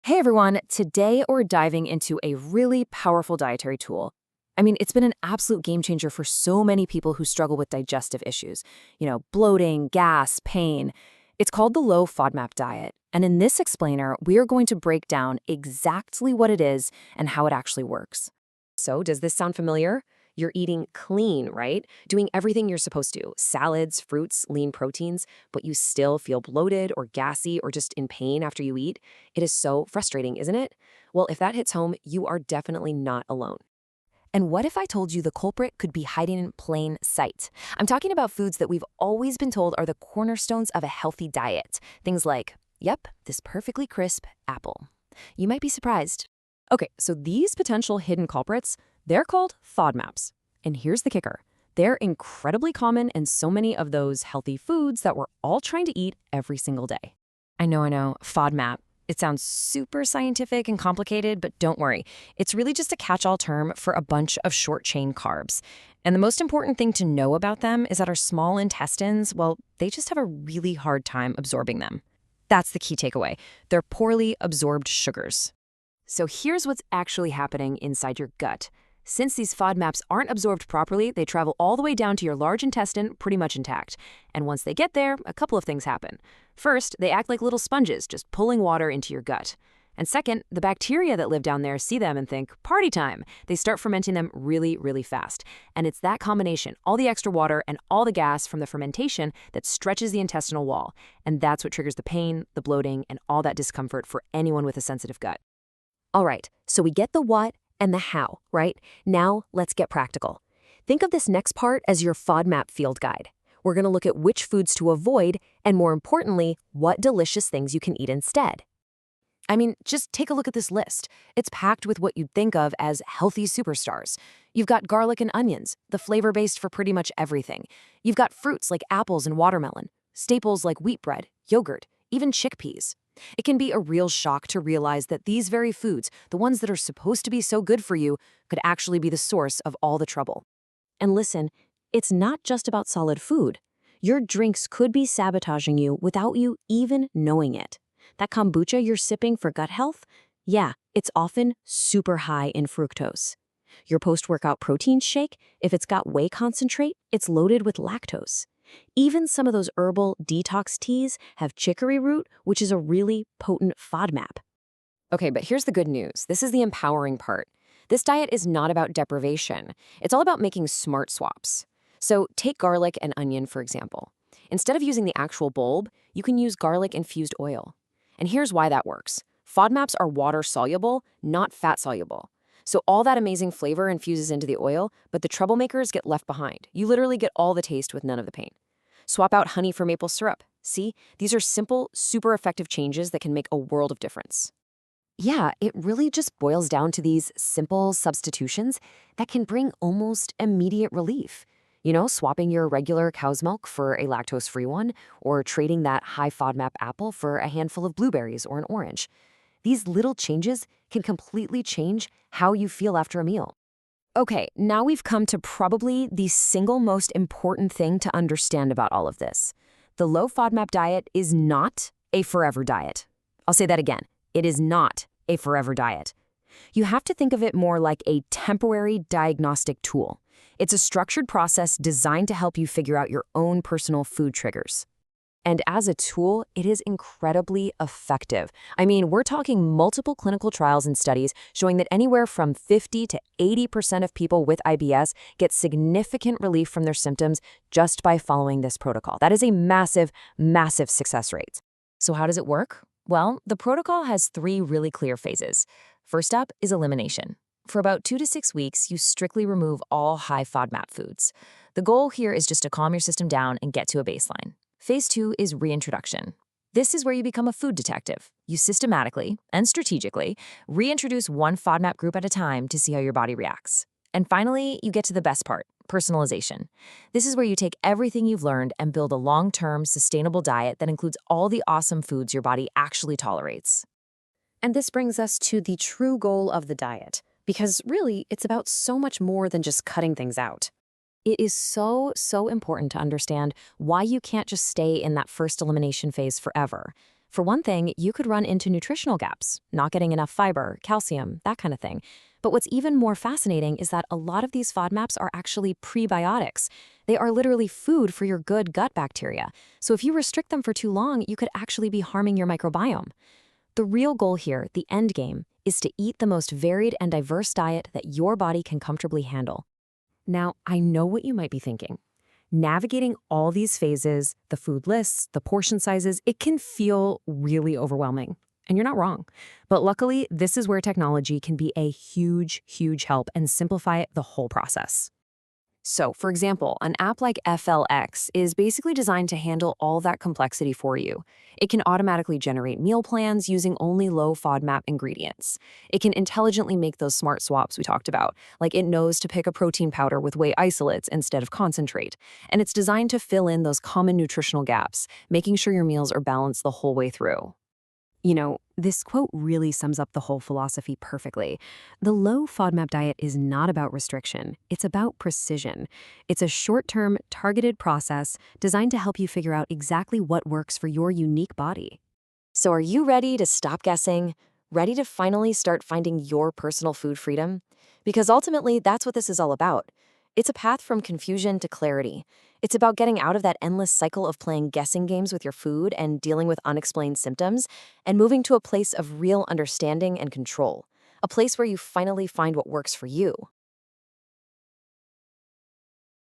Hey everyone, today we're diving into a really powerful dietary tool. I mean, it's been an absolute game changer for so many people who struggle with digestive issues. Bloating, gas, pain. It's called the Low FODMAP diet. And in this explainer, we are going to break down exactly what it is and how it actually works. So, does this sound familiar? You're eating clean, right? Doing everything you're supposed to, salads, fruits, lean proteins, but you still feel bloated or gassy or just in pain after you eat. It is so frustrating, isn't it? Well, if that hits home, you are definitely not alone. And what if I told you the culprit could be hiding in plain sight? I'm talking about foods that we've always been told are the cornerstones of a healthy diet. Things like, yep, this perfectly crisp apple. You might be surprised. Okay, so these potential hidden culprits, they're called FODMAPs. And here's the kicker. They're incredibly common in so many of those healthy foods that we're all trying to eat every single day. I know, FODMAP. It sounds super scientific and complicated, but don't worry. It's really just a catch-all term for a bunch of short-chain carbs. And the most important thing to know about them is that our small intestines, well, they just have a really hard time absorbing them. That's the key takeaway. They're poorly absorbed sugars. So here's what's actually happening inside your gut. Since these FODMAPs aren't absorbed properly, they travel all the way down to your large intestine pretty much intact. And once they get there, a couple of things happen. First, they act like little sponges, just pulling water into your gut. And second, the bacteria that live down there see them and think, party time. They start fermenting them really, really fast. And it's that combination, all the extra water and all the gas from the fermentation, that stretches the intestinal wall. And that's what triggers the pain, the bloating, and all that discomfort for anyone with a sensitive gut. All right, so we get the what and the how, right? Now, let's get practical. Think of this next part as your FODMAP field guide. We're going to look at which foods to avoid, and more importantly, what delicious things you can eat instead. I mean, just take a look at this list. It's packed with what you'd think of as healthy superstars. You've got garlic and onions, the flavor based for pretty much everything. You've got fruits like apples and watermelon, staples like wheat bread, yogurt, even chickpeas. It can be a real shock to realize that these very foods, the ones that are supposed to be so good for you, could actually be the source of all the trouble. And listen, it's not just about solid food. Your drinks could be sabotaging you without you even knowing it. That kombucha you're sipping for gut health? Yeah, it's often super high in fructose. Your post-workout protein shake, if it's got whey concentrate, it's loaded with lactose. Even some of those herbal detox teas have chicory root, which is a really potent FODMAP. Okay, but here's the good news. This is the empowering part. This diet is not about deprivation. It's all about making smart swaps. So take garlic and onion, for example. Instead of using the actual bulb, you can use garlic-infused oil. And here's why that works. FODMAPs are water-soluble, not fat-soluble. So all that amazing flavor infuses into the oil, but the troublemakers get left behind. You literally get all the taste with none of the pain. Swap out honey for maple syrup. See, these are simple, super effective changes that can make a world of difference. Yeah, it really just boils down to these simple substitutions that can bring almost immediate relief. Swapping your regular cow's milk for a lactose-free one, or trading that high FODMAP apple for a handful of blueberries or an orange. These little changes can completely change how you feel after a meal. Okay, now we've come to probably the single most important thing to understand about all of this. The low FODMAP diet is not a forever diet. I'll say that again. It is not a forever diet. You have to think of it more like a temporary diagnostic tool. It's a structured process designed to help you figure out your own personal food triggers. And as a tool, it is incredibly effective. I mean, we're talking multiple clinical trials and studies showing that anywhere from 50 to 80% of people with IBS get significant relief from their symptoms just by following this protocol. That is a massive, massive success rate. So how does it work? Well, the protocol has 3 really clear phases. First up is elimination. For about 2 to 6 weeks, you strictly remove all high FODMAP foods. The goal here is just to calm your system down and get to a baseline. Phase 2 is reintroduction. This is where you become a food detective. You systematically and strategically reintroduce one FODMAP group at a time to see how your body reacts. And finally, you get to the best part, personalization. This is where you take everything you've learned and build a long-term, sustainable diet that includes all the awesome foods your body actually tolerates. And this brings us to the true goal of the diet, because really, it's about so much more than just cutting things out. It is so important to understand why you can't just stay in that first elimination phase forever. For one thing, you could run into nutritional gaps, not getting enough fiber, calcium, that kind of thing. But what's even more fascinating is that a lot of these FODMAPs are actually prebiotics. They are literally food for your good gut bacteria. So if you restrict them for too long, you could actually be harming your microbiome. The real goal here, the end game, is to eat the most varied and diverse diet that your body can comfortably handle. Now, I know what you might be thinking. Navigating all these phases, the food lists, the portion sizes, it can feel really overwhelming. And you're not wrong. But luckily, this is where technology can be a huge, huge help and simplify the whole process. So, for example, an app like FLX is basically designed to handle all that complexity for you. It can automatically generate meal plans using only low FODMAP ingredients. It can intelligently make those smart swaps we talked about, like it knows to pick a protein powder with whey isolates instead of concentrate. And it's designed to fill in those common nutritional gaps, making sure your meals are balanced the whole way through. You know, this quote really sums up the whole philosophy perfectly. The low FODMAP diet is not about restriction. It's about precision. It's a short-term, targeted process designed to help you figure out exactly what works for your unique body. So are you ready to stop guessing? Ready to finally start finding your personal food freedom? Because ultimately, that's what this is all about. It's a path from confusion to clarity. It's about getting out of that endless cycle of playing guessing games with your food and dealing with unexplained symptoms, and moving to a place of real understanding and control. A place where you finally find what works for you.